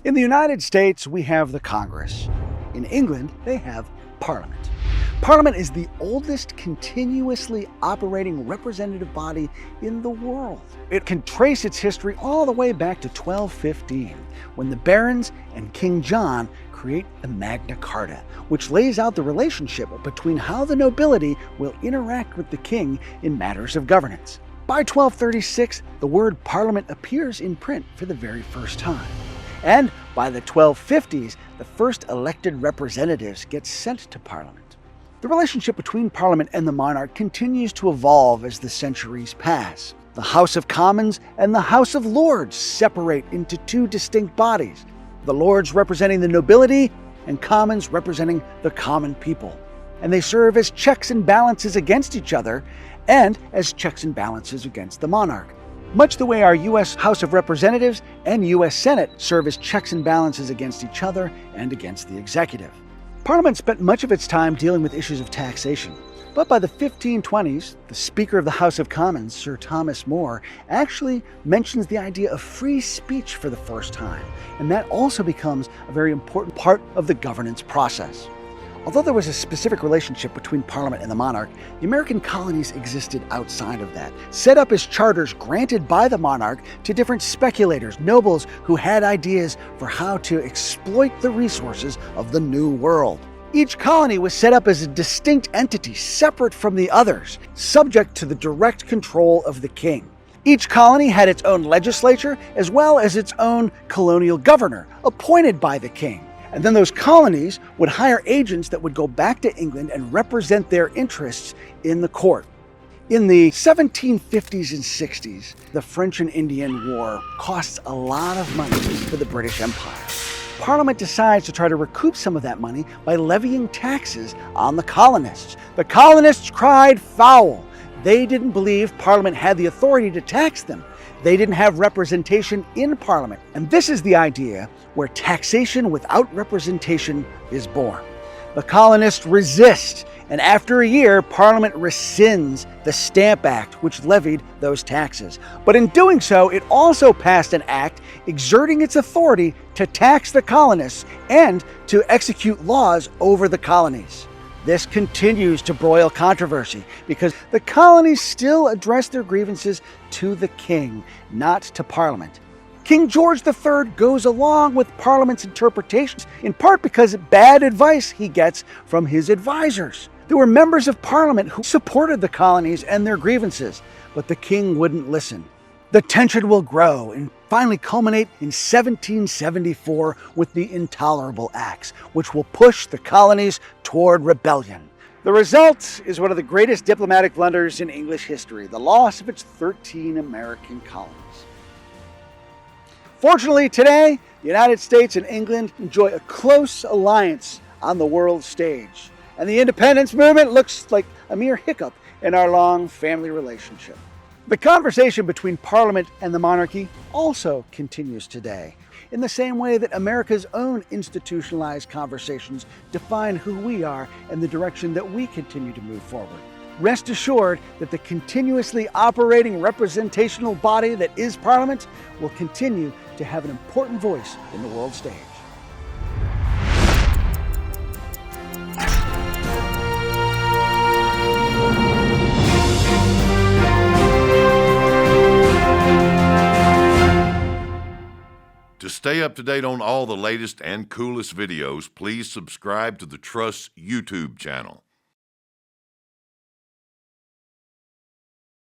In the United States, we have the Congress. In England, they have Parliament. Parliament is the oldest continuously operating representative body in the world. It can trace its history all the way back to 1215, when the barons and King John create the Magna Carta, which lays out the relationship between how the nobility will interact with the king in matters of governance. By 1236, the word Parliament appears in print for the very first time. And by the 1250s, the first elected representatives get sent to Parliament. The relationship between Parliament and the monarch continues to evolve as the centuries pass. The House of Commons and the House of Lords separate into two distinct bodies, the Lords representing the nobility and Commons representing the common people. And they serve as checks and balances against each other and as checks and balances against the monarch, much the way our U.S. House of Representatives and U.S. Senate serve as checks and balances against each other and against the executive. Parliament spent much of its time dealing with issues of taxation, but by the 1520s, the Speaker of the House of Commons, Sir Thomas More, actually mentions the idea of free speech for the first time, and that also becomes a very important part of the governance process. Although there was a specific relationship between Parliament and the monarch, the American colonies existed outside of that, set up as charters granted by the monarch to different speculators, nobles who had ideas for how to exploit the resources of the New World. Each colony was set up as a distinct entity, separate from the others, subject to the direct control of the king. Each colony had its own legislature as well as its own colonial governor, appointed by the king. And then those colonies would hire agents that would go back to England and represent their interests in the court. In the 1750s and 60s, the French and Indian War costs a lot of money for the British Empire. Parliament decides to try to recoup some of that money by levying taxes on the colonists. The colonists cried foul. They didn't believe Parliament had the authority to tax them. They didn't have representation in Parliament. And this is the idea where taxation without representation is born. The colonists resist, and after a year, Parliament rescinds the Stamp Act, which levied those taxes. But in doing so, it also passed an act exerting its authority to tax the colonists and to execute laws over the colonies. This continues to broil controversy because the colonies still address their grievances to the king, not to Parliament. King George III goes along with Parliament's interpretations, in part because of bad advice he gets from his advisors. There were members of Parliament who supported the colonies and their grievances, but the king wouldn't listen. The tension will grow and finally culminate in 1774 with the Intolerable Acts, which will push the colonies toward rebellion. The result is one of the greatest diplomatic blunders in English history, the loss of its 13 American colonies. Fortunately, today, the United States and England enjoy a close alliance on the world stage, and the independence movement looks like a mere hiccup in our long family relationship. The conversation between Parliament and the monarchy also continues today, in the same way that America's own institutionalized conversations define who we are and the direction that we continue to move forward. Rest assured that the continuously operating representational body that is Parliament will continue to have an important voice in the world stage. To stay up to date on all the latest and coolest videos, please subscribe to the Trust's YouTube channel.